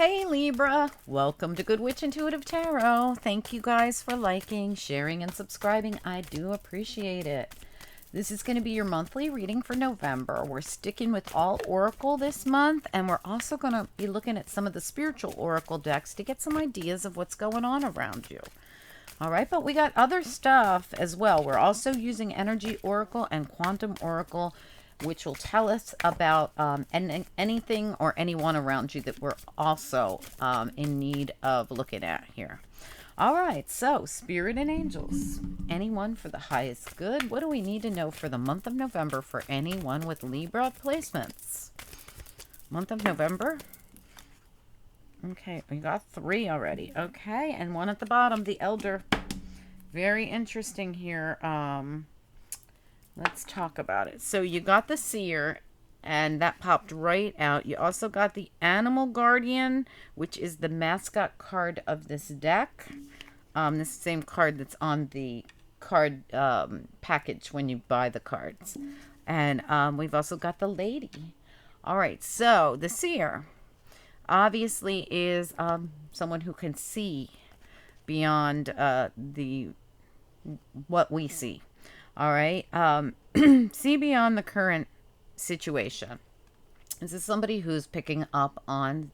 Hey Libra, welcome to Good Witch Intuitive Tarot. Thank you guys for liking, sharing, and subscribing. I do appreciate it. This is going to be your monthly reading for November. We're sticking with all Oracle this month, and we're also going to be looking at some of the spiritual Oracle decks to get some ideas of what's going on around you. All right, but we got other stuff as well. We're also using Energy Oracle and Quantum Oracle, which will tell us about anything or anyone around you that we're also in need of looking at here. All right, so Spirit and Angels, anyone for the highest good. What do we need to know for the month of November for anyone with Libra placements? Month of November. Okay, we got 3 already. Okay, and 1 at the bottom, the Elder. Very interesting here. Let's talk about it. So you got the Seer, and that popped right out. You also got the Animal Guardian, which is the mascot card of this deck. This same card that's on the card package when you buy the cards. And we've also got the Lady. All right, so the Seer obviously is someone who can see beyond what we see. All right. See beyond the current situation. This is somebody who's picking up on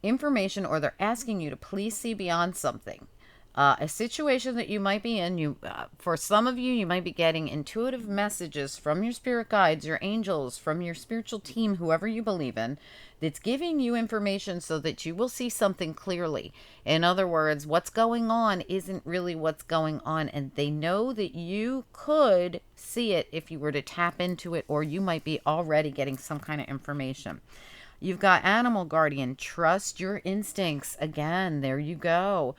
information, or they're asking you to please see beyond something. A situation that you might be in. For some of you, you might be getting intuitive messages from your spirit guides, your angels, from your spiritual team, whoever you believe in, that's giving you information so that you will see something clearly. In other words, what's going on isn't really what's going on, and they know that you could see it if you were to tap into it, or you might be already getting some kind of information. You've got Animal Guardian. Trust your instincts. Again, there you go.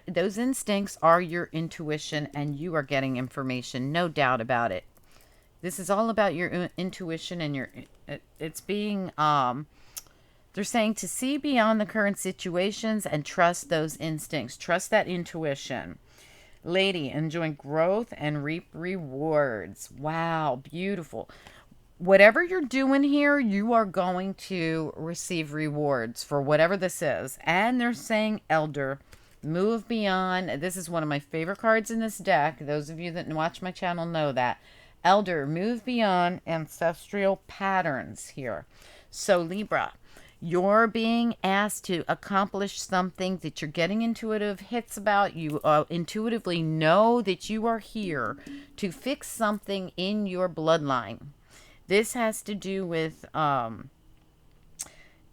Those instincts are your intuition, and you are getting information, no doubt about it. This is all about your intuition, and it's being they're saying to see beyond the current situations and trust those instincts. Trust that intuition. Lady, enjoying growth and reap rewards. Wow, beautiful. Whatever you're doing here, you are going to receive rewards for whatever this is. And they're saying Elder, move beyond. This is one of my favorite cards in this deck. Those of you that watch my channel know that. Elder, move beyond ancestral patterns here. So Libra, you're being asked to accomplish something that you're getting intuitive hits about. You intuitively know that you are here to fix something in your bloodline. This has to do with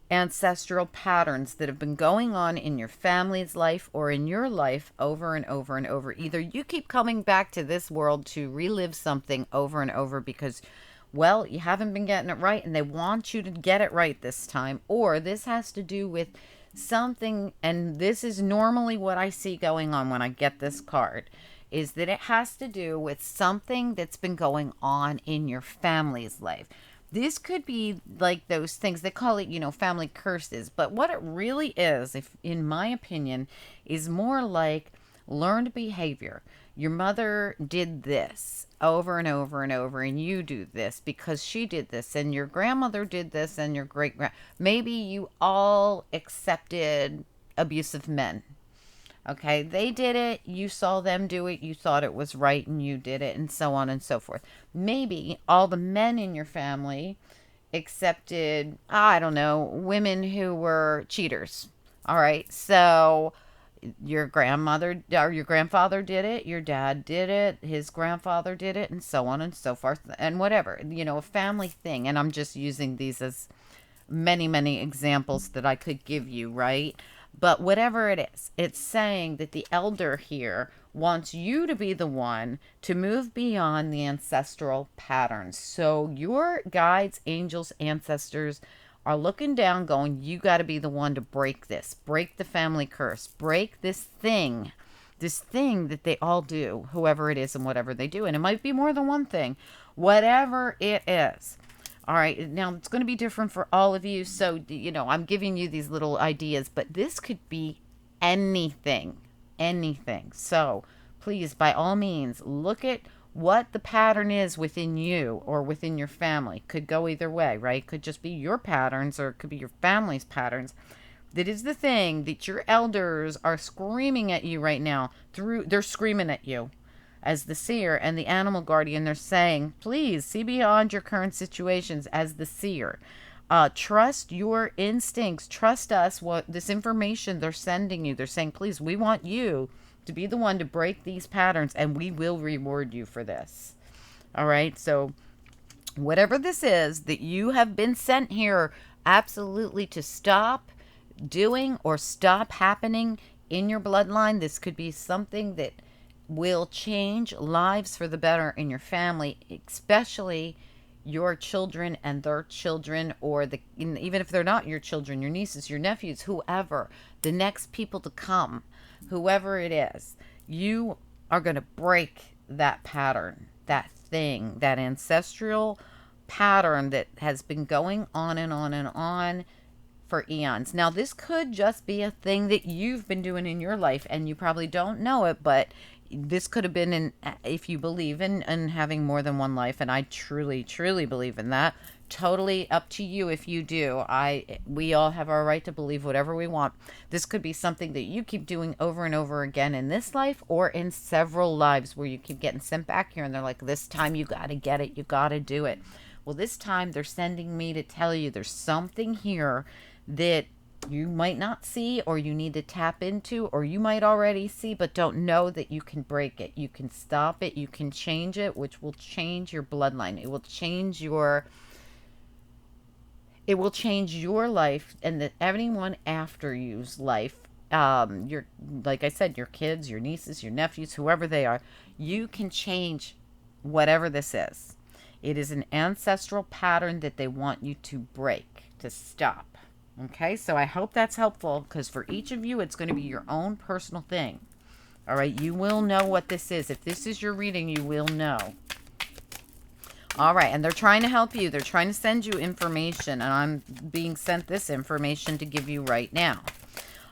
ancestral patterns that have been going on in your family's life or in your life over and over and over. Either you keep coming back to this world to relive something over and over because, well, you haven't been getting it right and they want you to get it right this time, or this has to do with something, and this is normally what I see going on when I get this card, is that it has to do with something that's been going on in your family's life. This could be like those things, they call it, family curses. But what it really is, if in my opinion, is more like learned behavior. Your mother did this over and over and over, and you do this because she did this, and your grandmother did this, and your great-grand. Maybe you all accepted abusive men. Okay, they did it, you saw them do it, you thought it was right, and you did it, and so on and so forth. Maybe all the men in your family accepted, I don't know, women who were cheaters. All right, so your grandmother or your grandfather did it, your dad did it, his grandfather did it, and so on and so forth, and whatever, a family thing. And I'm just using these as many, many examples that I could give you, right? But whatever it is, it's saying that the Elder here wants you to be the one to move beyond the ancestral patterns. So your guides, angels, ancestors are looking down going, you got to be the one to break this, break the family curse, break this thing that they all do, whoever it is and whatever they do. And it might be more than one thing, whatever it is. All right, now it's going to be different for all of you. So, I'm giving you these little ideas, but this could be anything. So please, by all means, look at what the pattern is within you or within your family. Could go either way, right? Could just be your patterns or it could be your family's patterns. That is the thing that your elders are screaming at you right now. They're screaming at you as the seer and the animal guardian. They're saying, please see beyond your current situations as the seer. Trust your instincts. Trust us. What this information they're sending you. They're saying, please, we want you to be the one to break these patterns, and we will reward you for this. All right. So whatever this is that you have been sent here absolutely to stop doing or stop happening in your bloodline, this could be something that will change lives for the better in your family, especially your children and their children, or even if they're not your children, your nieces, your nephews, whoever, the next people to come, whoever it is. You are going to break that pattern, that thing, that ancestral pattern that has been going on and on and on for eons. Now, this could just be a thing that you've been doing in your life and you probably don't know it, but this could have been if you believe in having more than one life, and I truly, truly believe in that. Totally up to you if you do. We all have our right to believe whatever we want. This could be something that you keep doing over and over again in this life or in several lives where you keep getting sent back here and they're like, this time you got to get it. You got to do it. Well, this time they're sending me to tell you there's something here that you might not see or you need to tap into, or you might already see but don't know that you can break it. You can stop it. You can change it, which will change your bloodline. It will change your life and anyone after you's life. Your, like I said, your kids, your nieces, your nephews, whoever they are, you can change whatever this is. It is an ancestral pattern that they want you to break, to stop. Okay, so I hope that's helpful, because for each of you, it's going to be your own personal thing. All right, you will know what this is. If this is your reading, you will know. All right, and they're trying to help you. They're trying to send you information, and I'm being sent this information to give you right now.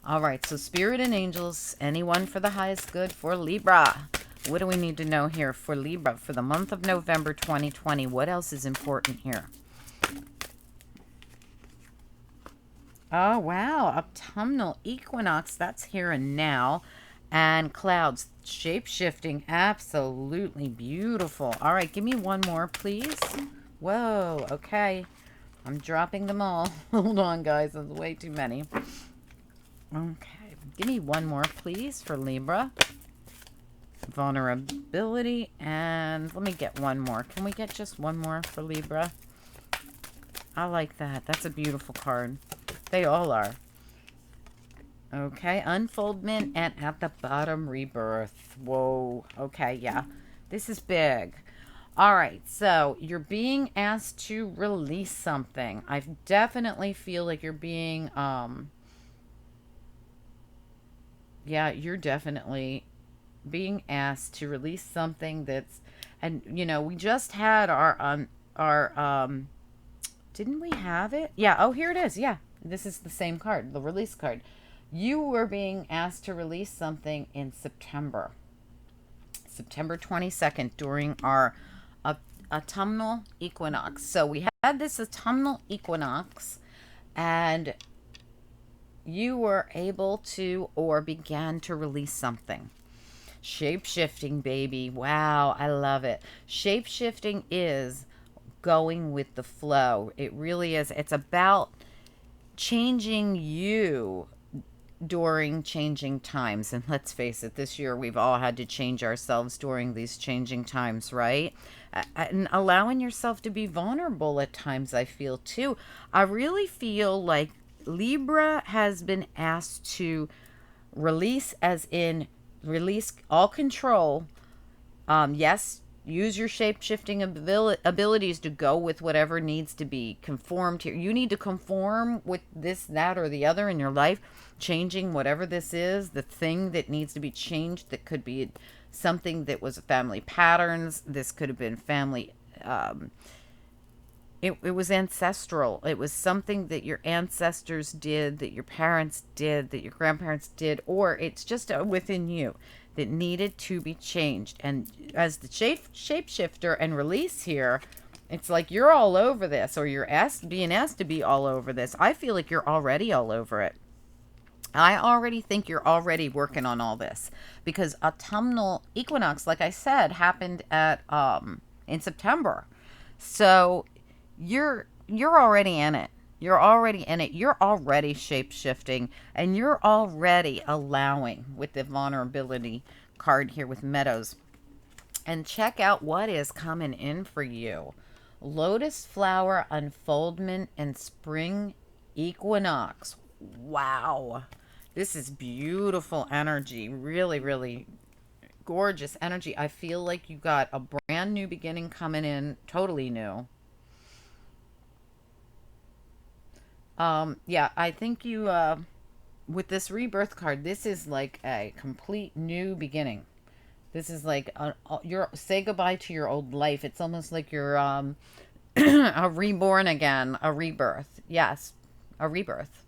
All right, so Spirit and Angels, anyone for the highest good for Libra. What do we need to know here for Libra for the month of November 2020? What else is important here? Oh, wow. Autumnal equinox. That's here and now. And clouds. Shape-shifting. Absolutely beautiful. All right. Give me one more, please. Whoa. Okay. I'm dropping them all. Hold on, guys. There's way too many. Okay. Give me one more, please, for Libra. Vulnerability. And let me get one more. Can we get just one more for Libra? I like that. That's a beautiful card. They all are. Okay, unfoldment, and at the bottom, rebirth. Whoa. Okay, yeah. This is big. All right, so you're being asked to release something. I definitely feel like you're being, yeah, you're definitely being asked to release something that's, and, you know, we just had didn't we have it? Yeah, oh, here it is, yeah. This is the same card, the release card. You were being asked to release something in September 22nd, during our autumnal equinox. So we had this autumnal equinox, and you were able to or began to release something. Shape-shifting, baby. Wow, I love it. Shape-shifting is going with the flow. It really is. It's about changing you during changing times. And let's face it, this year we've all had to change ourselves during these changing times, right? And allowing yourself to be vulnerable at times, I feel too. I really feel like Libra has been asked to release, as in release all control. Yes, use your shape-shifting abilities to go with whatever needs to be conformed here. You need to conform with this, that, or the other in your life, changing whatever this is, the thing that needs to be changed. That could be something that was family patterns. This could have been family it was ancestral. It was something that your ancestors did, that your parents did, that your grandparents did, or it's just within you that needed to be changed. And as the shapeshifter and release here, it's like you're all over this, or you're being asked to be all over this. I feel like you're already all over it. I already think you're already working on all this because autumnal equinox, like I said, happened at in September. So you're already in it. You're already in it. You're already shape shifting, and you're already allowing with the vulnerability card here with Meadows. And check out what is coming in for you. Lotus flower unfoldment and spring equinox. Wow. This is beautiful energy. Really, really gorgeous energy. I feel like you got a brand new beginning coming in, totally new. Yeah, I think you with this rebirth card, this is like a complete new beginning. This is like you're say goodbye to your old life. It's almost like you're a reborn again, a rebirth. Yes, a rebirth.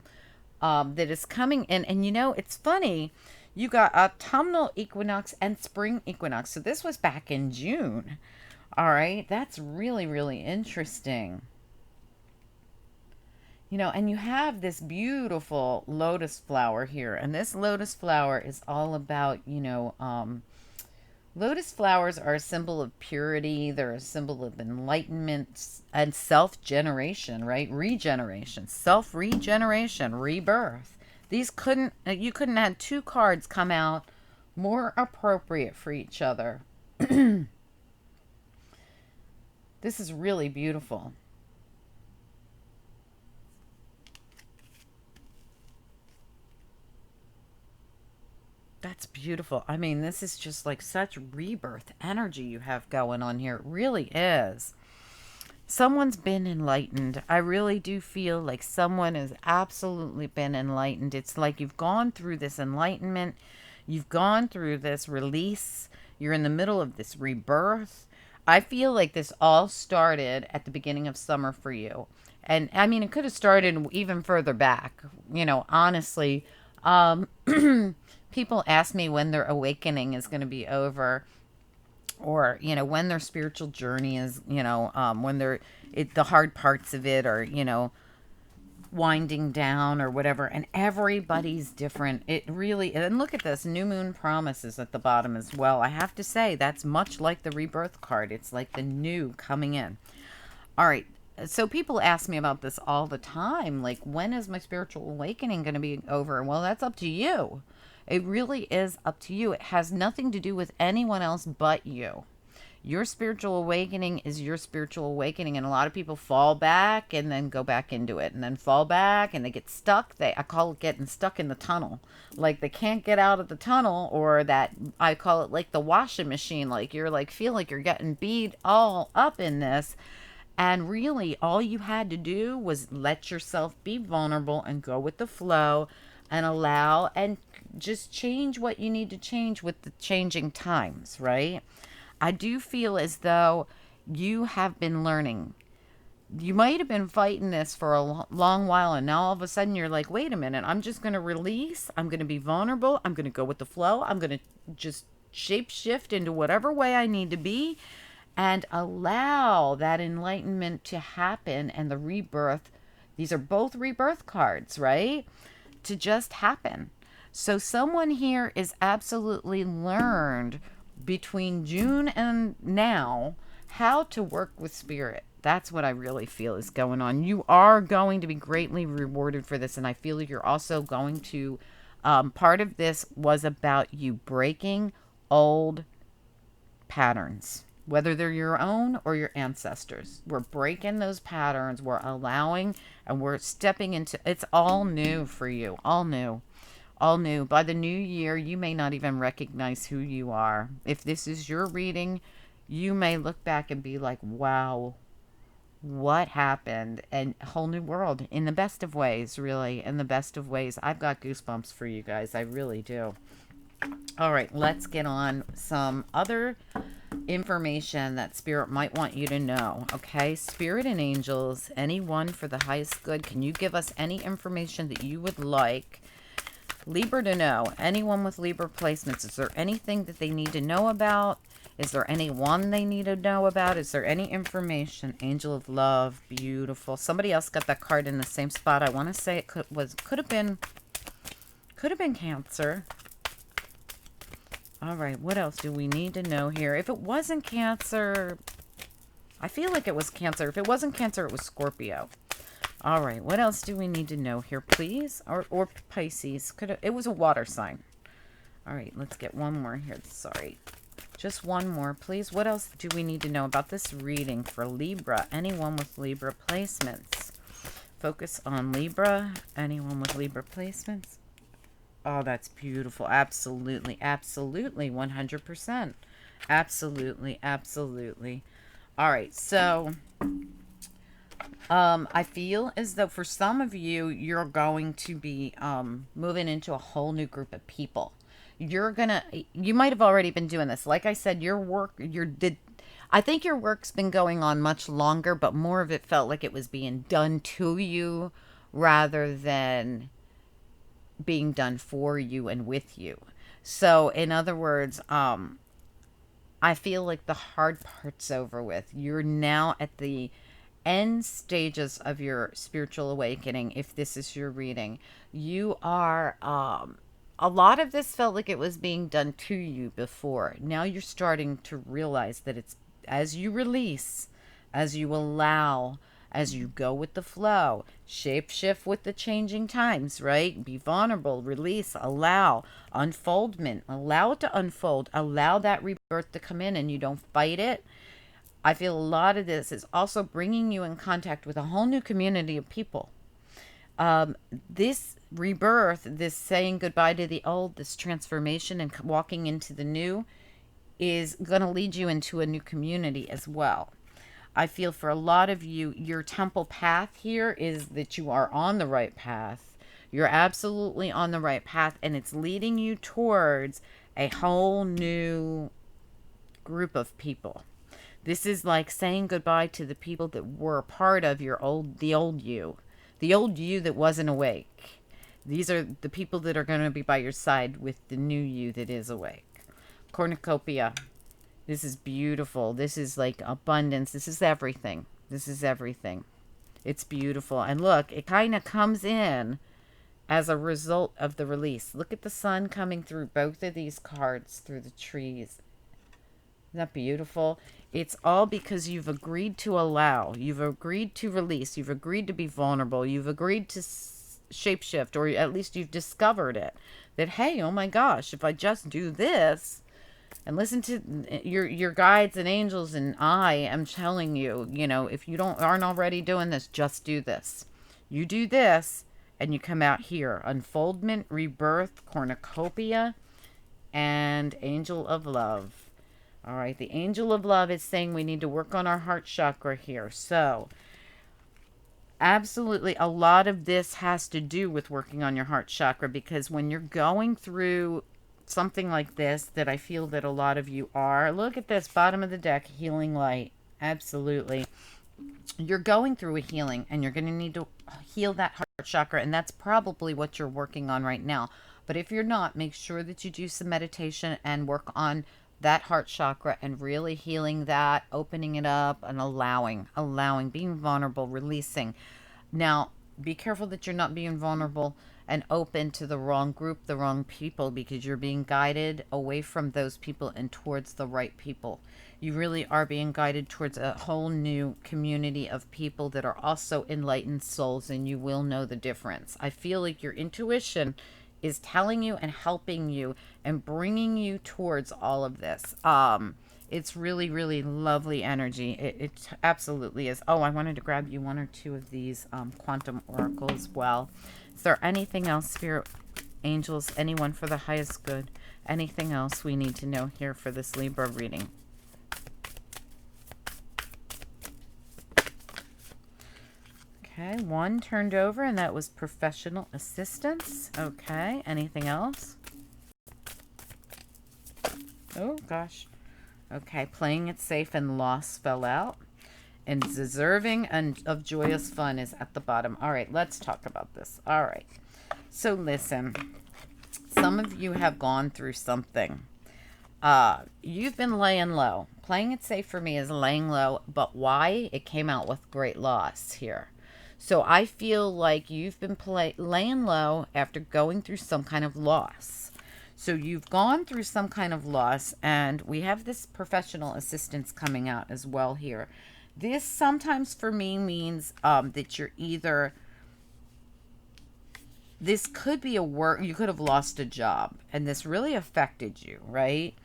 That is coming in. And you know, it's funny. You got autumnal equinox and spring equinox. So this was back in June. All right. That's really, really interesting. You know, and you have this beautiful lotus flower here. And this lotus flower is all about, lotus flowers are a symbol of purity. They're a symbol of enlightenment and self-generation, right? Regeneration, self-regeneration, rebirth. These you couldn't have two cards come out more appropriate for each other. This is really beautiful. That's beautiful. I mean, this is just like such rebirth energy you have going on here. It really is. Someone's been enlightened. I really do feel like someone has absolutely been enlightened. It's like you've gone through this enlightenment. You've gone through this release. You're in the middle of this rebirth. I feel like this all started at the beginning of summer for you. And I mean, it could have started even further back, honestly. Um, People ask me when their awakening is going to be over, or when their spiritual journey is, when the hard parts of it are, winding down or whatever. And everybody's different. It really, and look at this, new moon promises at the bottom as well. I have to say that's much like the rebirth card. It's like the new coming in. All right. So people ask me about this all the time. Like, when is my spiritual awakening going to be over? Well, that's up to you. It really is up to you. It has nothing to do with anyone else but you. Your spiritual awakening is your spiritual awakening. And a lot of people fall back and then go back into it, and then fall back and they get stuck. I call it getting stuck in the tunnel. Like they can't get out of the tunnel, or that I call it like the washing machine. Like you're like, feel like you're getting beat all up in this. And really all you had to do was let yourself be vulnerable and go with the flow and allow and just change what you need to change with the changing times, right? I do feel as though you have been learning. You might have been fighting this for a long while, and now all of a sudden you're like, wait a minute, I'm just going to release. I'm going to be vulnerable. I'm going to go with the flow. I'm going to just shape shift into whatever way I need to be and allow that enlightenment to happen and the rebirth. These are both rebirth cards, right? To just happen. So someone here is absolutely learned between June and now how to work with spirit. That's what I really feel is going on. You are going to be greatly rewarded for this. And I feel like you're also going to, part of this was about you breaking old patterns, whether they're your own or your ancestors. We're breaking those patterns. We're allowing and we're stepping into, it's all new for you. All new. All new. By the new year, you may not even recognize who you are. If this is your reading, you may look back and be like, wow, what happened? And a whole new world in the best of ways, really, in the best of ways. I've got goosebumps for you guys. I really do. All right, let's get on some other information that Spirit might want you to know. Okay, Spirit and angels, anyone for the highest good, can you give us any information that you would like Libra to know? Anyone with Libra placements, is there anything that they need to know about? Is there anyone they need to know about? Is there any information? Angel of Love, beautiful. Somebody else got that card in the same spot. I want to say it could have been Cancer. All right, what else do we need to know here? If it wasn't Cancer, I feel like it was Cancer. If it wasn't Cancer, it was Scorpio. All right, what else do we need to know here, please? Or Pisces. It was a water sign. All right, let's get one more here. Sorry. Just one more, please. What else do we need to know about this reading for Libra? Anyone with Libra placements. Focus on Libra. Anyone with Libra placements. Oh, that's beautiful. Absolutely. Absolutely. 100%. Absolutely. Absolutely. All right. So, I feel as though for some of you, you're going to be moving into a whole new group of people. You might have already been doing this. Like I said, I think your work's been going on much longer, but more of it felt like it was being done to you rather than being done for you and with you. So in other words, I feel like the hard part's over with. You're now at the end stages of your spiritual awakening. If this is your reading, you are, a lot of this felt like it was being done to you before. Now you're starting to realize that it's as you release, as you allow, as you go with the flow, shape shift with the changing times, right? Be vulnerable, release, allow, unfoldment, allow it to unfold, allow that rebirth to come in and you don't fight it. I feel a lot of this is also bringing you in contact with a whole new community of people. This rebirth, this saying goodbye to the old, this transformation and walking into the new is going to lead you into a new community as well. I feel for a lot of you, your temple path here is that you are on the right path. You're absolutely on the right path, and it's leading you towards a whole new group of people. This is like saying goodbye to the people that were a part of the old you that wasn't awake. These are the people that are going to be by your side with the new you that is awake. Cornucopia. This is beautiful. This is like abundance. This is everything. This is everything. It's beautiful. And look, it kind of comes in as a result of the release. Look at the sun coming through both of these cards, through the trees. Isn't that beautiful? It's all because you've agreed to allow. You've agreed to release. You've agreed to be vulnerable. You've agreed to shapeshift, or at least you've discovered it. That, hey, oh my gosh, if I just do this and listen to your guides and angels, and I am telling you, if you aren't already doing this, just do this. You do this, and you come out here. Unfoldment, rebirth, cornucopia, and angel of love. All right, the angel of love is saying we need to work on our heart chakra here. So, absolutely, a lot of this has to do with working on your heart chakra, because when you're going through something like this, that I feel that a lot of you are, look at this, bottom of the deck, healing light. Absolutely. You're going through a healing, and you're going to need to heal that heart chakra, and that's probably what you're working on right now. But if you're not, make sure that you do some meditation and work on that heart chakra and really healing that, opening it up and allowing, being vulnerable, releasing. Now, be careful that you're not being vulnerable and open to the wrong group, the wrong people, because you're being guided away from those people and towards the right people. You really are being guided towards a whole new community of people that are also enlightened souls, and you will know the difference. I feel like your intuition is telling you and helping you and bringing you towards all of this. It's really, really lovely energy. It absolutely is. Oh, I wanted to grab you one or two of these quantum oracle as well. Is there anything else, spirit angels, anyone for the highest good? Anything else we need to know here for this Libra reading? Okay, one turned over, and that was professional assistance. Okay, anything else? Oh, gosh. Okay, playing it safe and loss fell out. And deserving and of joyous fun is at the bottom. All right, let's talk about this. All right. So listen, some of you have gone through something. You've been laying low. Playing it safe for me is laying low, but why? It came out with great loss here. So I feel like you've been laying low after going through some kind of loss. So you've gone through some kind of loss, and we have this professional assistance coming out as well here. This sometimes for me means that you're either, this could be a work, you could have lost a job, and this really affected you, right?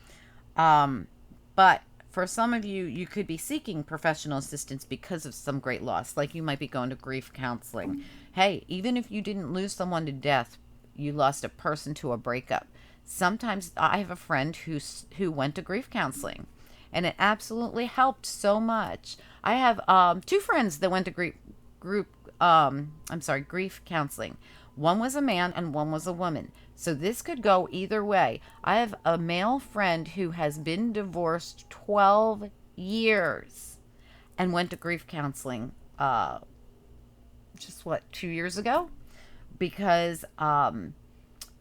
But for some of you, you could be seeking professional assistance because of some great loss. Like you might be going to grief counseling. Hey, even if you didn't lose someone to death, you lost a person to a breakup. Sometimes I have a friend who went to grief counseling, and it absolutely helped so much. I have two friends that went to grief counseling. One was a man and one was a woman. So this could go either way. I have a male friend who has been divorced 12 years and went to grief counseling just 2 years ago, because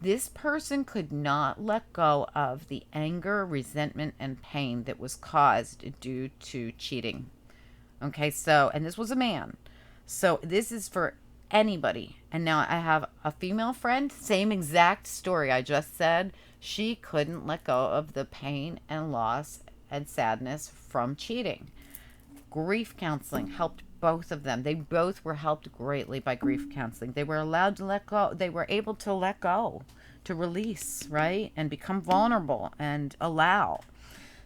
this person could not let go of the anger, resentment, and pain that was caused due to cheating. Okay, so, and this was a man. So this is for anybody. And now I have a female friend, same exact story I just said. She couldn't let go of the pain and loss and sadness from cheating. Grief counseling helped both of them. They both were helped greatly by grief counseling. They were allowed to let go. They were able to let go, to release, right? And become vulnerable and allow.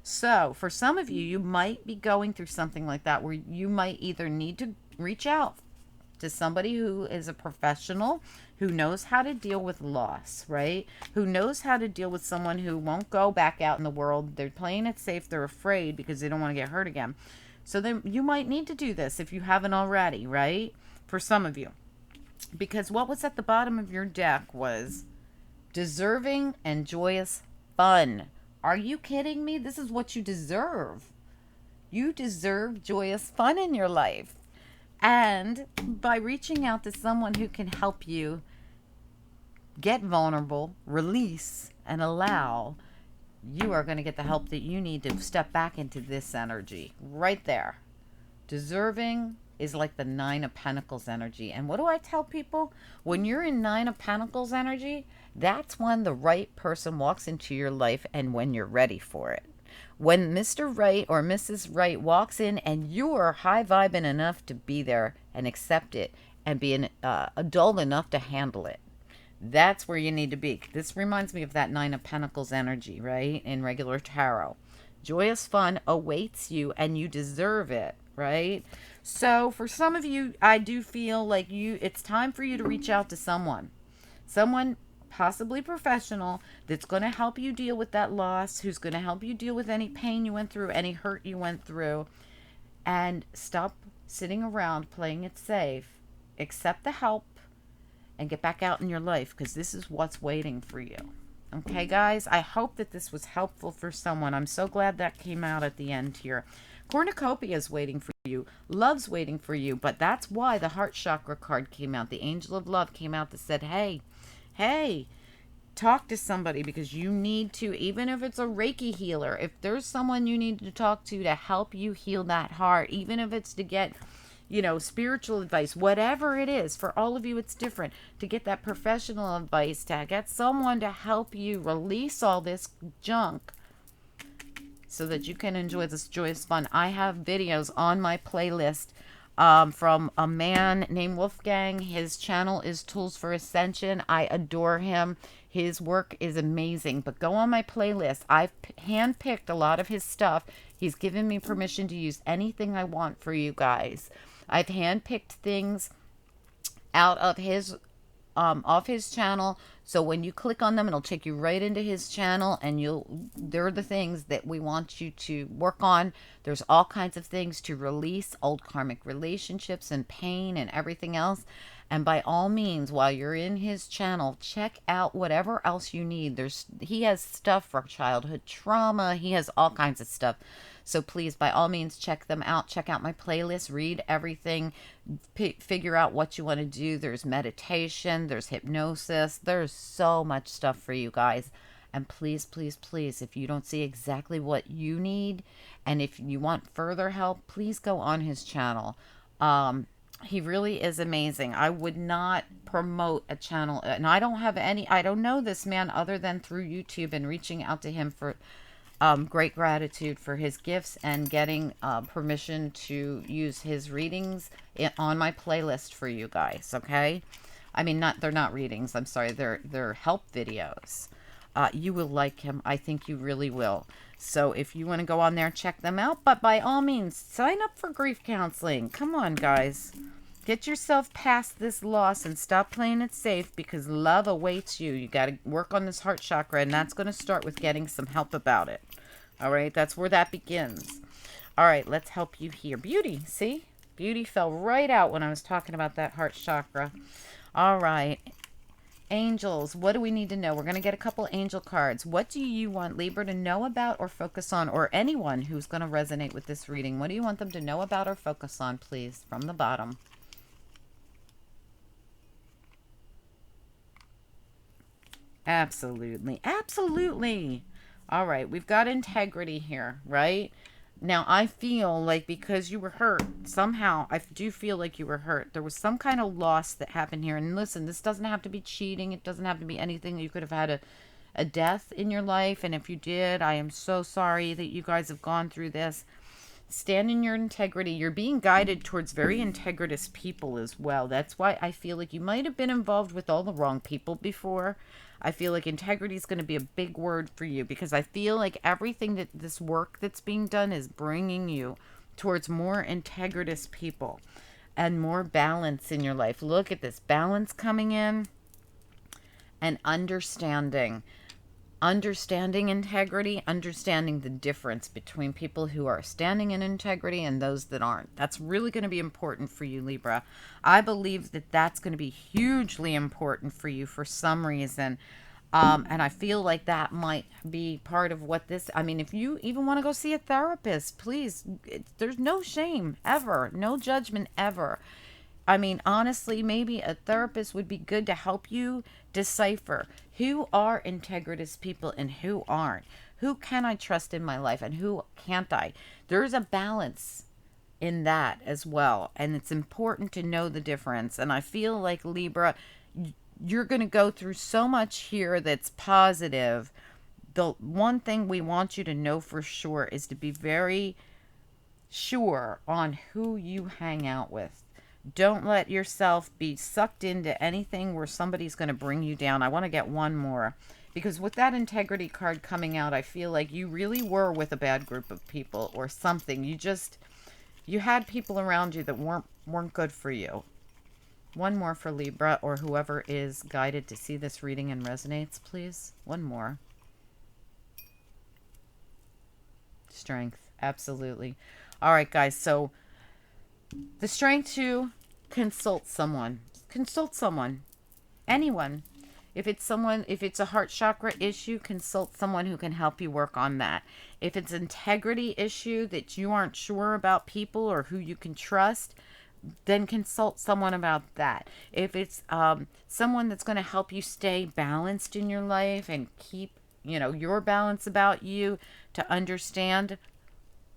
So, for some of you, you might be going through something like that where you might either need to reach out to somebody who is a professional, who knows how to deal with loss, right? Who knows how to deal with someone who won't go back out in the world. They're playing it safe. They're afraid because they don't want to get hurt again. So then you might need to do this if you haven't already, right? For some of you. Because what was at the bottom of your deck was deserving and joyous fun. Are you kidding me? This is what you deserve. You deserve joyous fun in your life. And by reaching out to someone who can help you get vulnerable, release, and allow, you are going to get the help that you need to step back into this energy right there. Deserving is like the Nine of Pentacles energy. And what do I tell people? When you're in Nine of Pentacles energy, that's when the right person walks into your life and when you're ready for it. When Mr. Right or Mrs. Right walks in and you are high vibing enough to be there and accept it and be an adult enough to handle it. That's where you need to be. This reminds me of that Nine of Pentacles energy, right? In regular tarot. Joyous fun awaits you and you deserve it, right? So for some of you, I do feel like it's time for you to reach out to someone. Someone possibly professional that's going to help you deal with that loss, who's going to help you deal with any pain you went through, any hurt you went through, and stop sitting around playing it safe. Accept the help and get back out in your life, because this is what's waiting for you. Okay, guys, I hope that this was helpful for someone. I'm so glad that came out at the end here. Cornucopia is waiting for you. Love's waiting for you. But that's why the heart chakra card came out. The angel of love came out that said, hey, talk to somebody, because you need to, even if it's a Reiki healer, if there's someone you need to talk to help you heal that heart, even if it's to get, spiritual advice, whatever it is, for all of you, it's different, to get that professional advice, to get someone to help you release all this junk so that you can enjoy this joyous fun. I have videos on my playlist from a man named Wolfgang. His channel is Tools for Ascension. I adore him. His work is amazing. But go on my playlist. I've handpicked a lot of his stuff. He's given me permission to use anything I want for you guys. I've handpicked things out of his off his channel, so when you click on them, it'll take you right into his channel, and they're the things that we want you to work on. There's all kinds of things to release old karmic relationships and pain and everything else. And by all means, while you're in his channel, check out whatever else you need. He has stuff for childhood trauma. He has all kinds of stuff. So please, by all means, check them out. Check out my playlist. Read everything. Figure out what you want to do. There's meditation. There's hypnosis. There's so much stuff for you guys. And please, please, please, if you don't see exactly what you need, and if you want further help, please go on his channel. He really is amazing. I would not promote a channel, and I don't know this man other than through YouTube and reaching out to him for great gratitude for his gifts and getting permission to use his readings on my playlist for you guys. Okay, I mean, they're not readings. I'm sorry, they're help videos. You will like him. I think you really will. So if you want to go on there, check them out. But by all means, sign up for grief counseling. Come on, guys. Get yourself past this loss and stop playing it safe, because love awaits you. You got to work on this heart chakra, and that's going to start with getting some help about it. All right, that's where that begins. All right, let's help you here. Beauty, see? Beauty fell right out when I was talking about that heart chakra. All right. Angels, what do we need to know? We're going to get a couple angel cards. What do you want Libra to know about or focus on, or anyone who's going to resonate with this reading? What do you want them to know about or focus on, please, from the bottom? Absolutely. Absolutely. All right. We've got integrity here, right? Now, I feel like because you were hurt, somehow, I do feel like you were hurt. There was some kind of loss that happened here. And listen, this doesn't have to be cheating. It doesn't have to be anything. You could have had a death in your life. And if you did, I am so sorry that you guys have gone through this. Stand in your integrity. You're being guided towards very integritous people as well. That's why I feel like you might have been involved with all the wrong people before. I feel like integrity is going to be a big word for you, because I feel like everything that this work that's being done is bringing you towards more integritous people and more balance in your life. Look at this balance coming in, and understanding integrity, understanding the difference between people who are standing in integrity and those that aren't. That's really going to be important for you, Libra. I believe that that's going to be hugely important for you for some reason. And I feel like that might be part of what this, I mean, if you even want to go see a therapist, please, there's no shame ever, no judgment ever. I mean, honestly, maybe a therapist would be good to help you decipher who are integritous people and who aren't. Who can I trust in my life and who can't I? There's a balance in that as well. And it's important to know the difference. And I feel like, Libra, you're going to go through so much here that's positive. The one thing we want you to know for sure is to be very sure on who you hang out with. Don't let yourself be sucked into anything where somebody's going to bring you down. I want to get one more, because with that integrity card coming out, I feel like you really were with a bad group of people or something. You had people around you that weren't good for you. One more for Libra or whoever is guided to see this reading and resonates, please. One more. Strength. Absolutely. All right, guys. So the strength to consult someone. Consult someone. Anyone. If it's a heart chakra issue, consult someone who can help you work on that. If it's integrity issue that you aren't sure about people or who you can trust, then consult someone about that. If it's someone that's going to help you stay balanced in your life and keep, your balance about you, to understand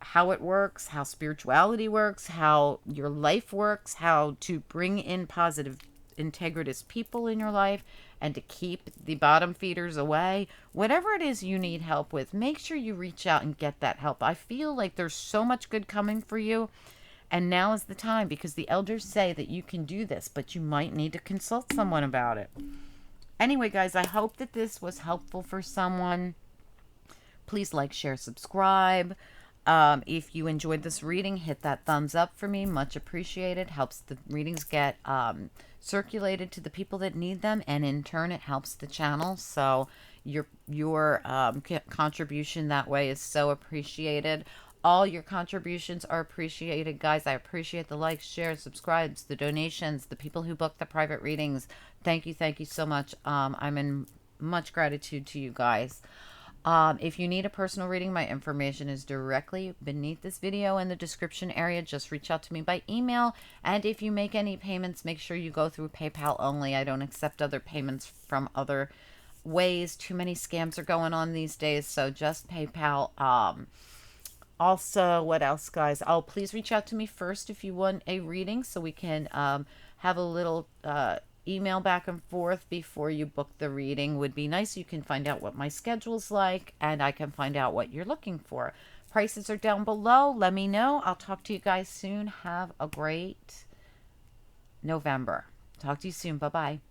how it works, how spirituality works, how your life works, how to bring in positive, integritous people in your life, and to keep the bottom feeders away. Whatever it is you need help with, make sure you reach out and get that help. I feel like there's so much good coming for you, and now is the time, because the elders say that you can do this, but you might need to consult someone about it. Anyway, guys, I hope that this was helpful for someone. Please like, share, subscribe. If you enjoyed this reading, hit that thumbs up for me. Much appreciated. Helps the readings get circulated to the people that need them, and in turn, it helps the channel. So your contribution that way is so appreciated. All your contributions are appreciated, guys. I appreciate the likes, shares, subscribes, the donations, the people who book the private readings. Thank you so much. I'm in much gratitude to you guys. If you need a personal reading, my information is directly beneath this video in the description area. Just reach out to me by email. And if you make any payments, make sure you go through PayPal only. I don't accept other payments from other ways. Too many scams are going on these days, so just PayPal. Also, what else, guys? Oh, please reach out to me first if you want a reading so we can have a little email back and forth before you book the reading. Would be nice. You can find out what my schedule's like, and I can find out what you're looking for. Prices are down below. Let me know. I'll talk to you guys soon. Have a great November. Talk to you soon. Bye-bye.